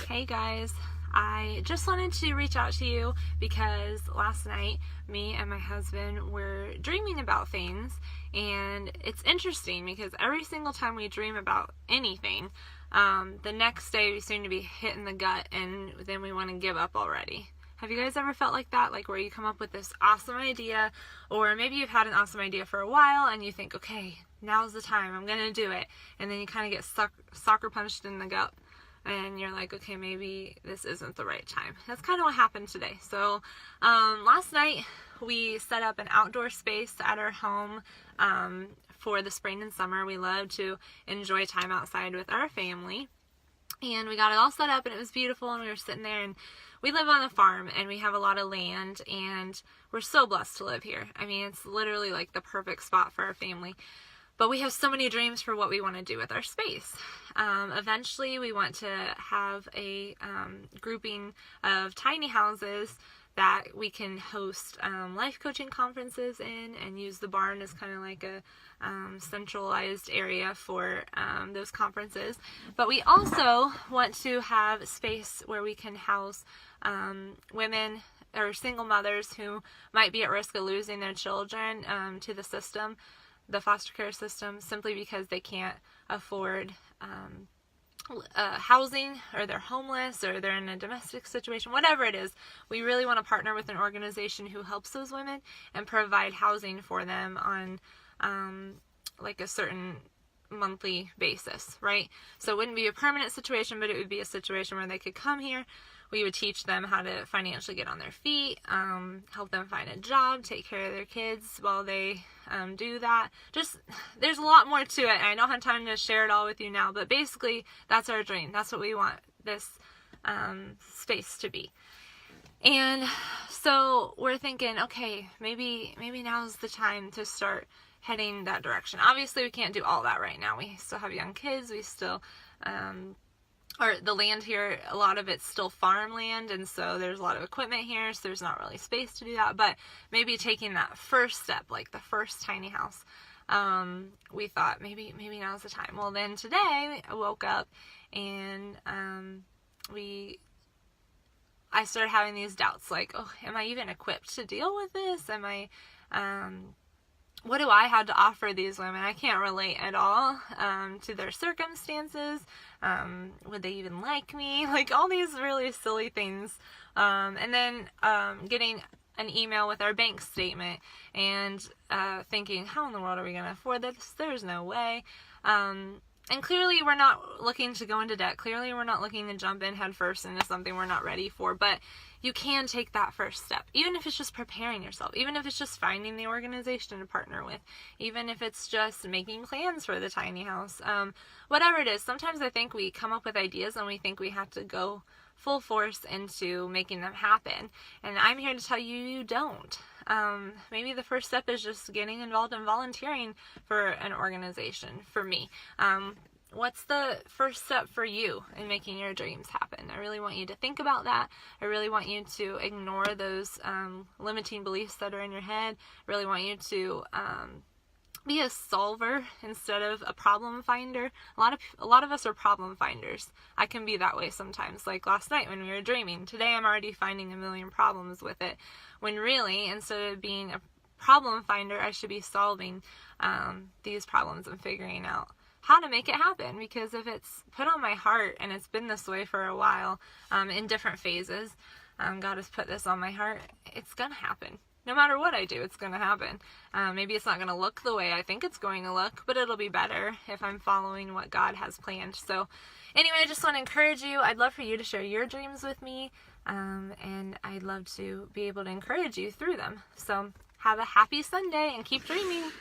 Hey guys, I just wanted to reach out to you because last night me and my husband were dreaming about things, and it's interesting because every single time we dream about anything, the next day we seem to be hit in the gut and then we want to give up already. Have you guys ever felt like that? Like where you come up with this awesome idea, or maybe you've had an awesome idea for a while and you think, okay, now's the time, I'm gonna do it, and then you kind of get sucker punched in the gut. And you're like, okay, maybe this isn't the right time. That's kind of what happened today. So last night we set up an outdoor space at our home for the spring and summer. We love to enjoy time outside with our family. And we got it all set up and it was beautiful, and we were sitting there, and we live on a farm and we have a lot of land, and we're so blessed to live here. I mean, it's literally like the perfect spot for our family. But we have so many dreams for what we want to do with our space. Eventually, we want to have a grouping of tiny houses that we can host life coaching conferences in, and use the barn as kind of like a centralized area for those conferences. But we also want to have space where we can house women or single mothers who might be at risk of losing their children to the system, the foster care system, simply because they can't afford housing, or they're homeless, or they're in a domestic situation, whatever it is. We really want to partner with an organization who helps those women and provide housing for them on like a certain monthly basis, right? So it wouldn't be a permanent situation, but it would be a situation where they could come here. We would teach them how to financially get on their feet, help them find a job, take care of their kids while they do that. Just, there's a lot more to it, and I don't have time to share it all with you now, but basically that's our dream. That's what we want this space to be. And so we're thinking, okay, maybe now's the time to start heading that direction. Obviously we can't do all that right now. We still have young kids. We still or the land here, a lot of it's still farmland, and so there's a lot of equipment here, so there's not really space to do that. But maybe taking that first step, like the first tiny house, we thought maybe now's the time. Well, then today I woke up and I started having these doubts, like, oh, am I even equipped to deal with this? Am I what do I have to offer these women? I can't relate at all to their circumstances. Would they even like me? Like all these really silly things. And then getting an email with our bank statement and thinking, how in the world are we going to afford this? There's no way. And clearly we're not looking to go into debt. Clearly we're not looking to jump in head first into something we're not ready for. But you can take that first step, even if it's just preparing yourself, even if it's just finding the organization to partner with, even if it's just making plans for the tiny house, whatever it is. Sometimes I think we come up with ideas and we think we have to go full force into making them happen. And I'm here to tell you, you don't. Maybe the first step is just getting involved in volunteering for an organization. For me, what's the first step for you in making your dreams happen? I really want you to think about that. I really want you to ignore those limiting beliefs that are in your head. I really want you to be a solver instead of a problem finder. A lot of us are problem finders. I can be that way sometimes, like last night when we were dreaming. Today I'm already finding a million problems with it, when really, instead of being a problem finder, I should be solving these problems and figuring out how to make it happen. Because if it's put on my heart, and it's been this way for a while in different phases, God has put this on my heart, it's gonna happen. No matter what I do, it's going to happen. Maybe it's not going to look the way I think it's going to look, but it'll be better if I'm following what God has planned. So anyway, I just want to encourage you. I'd love for you to share your dreams with me, and I'd love to be able to encourage you through them. So have a happy Sunday and keep dreaming.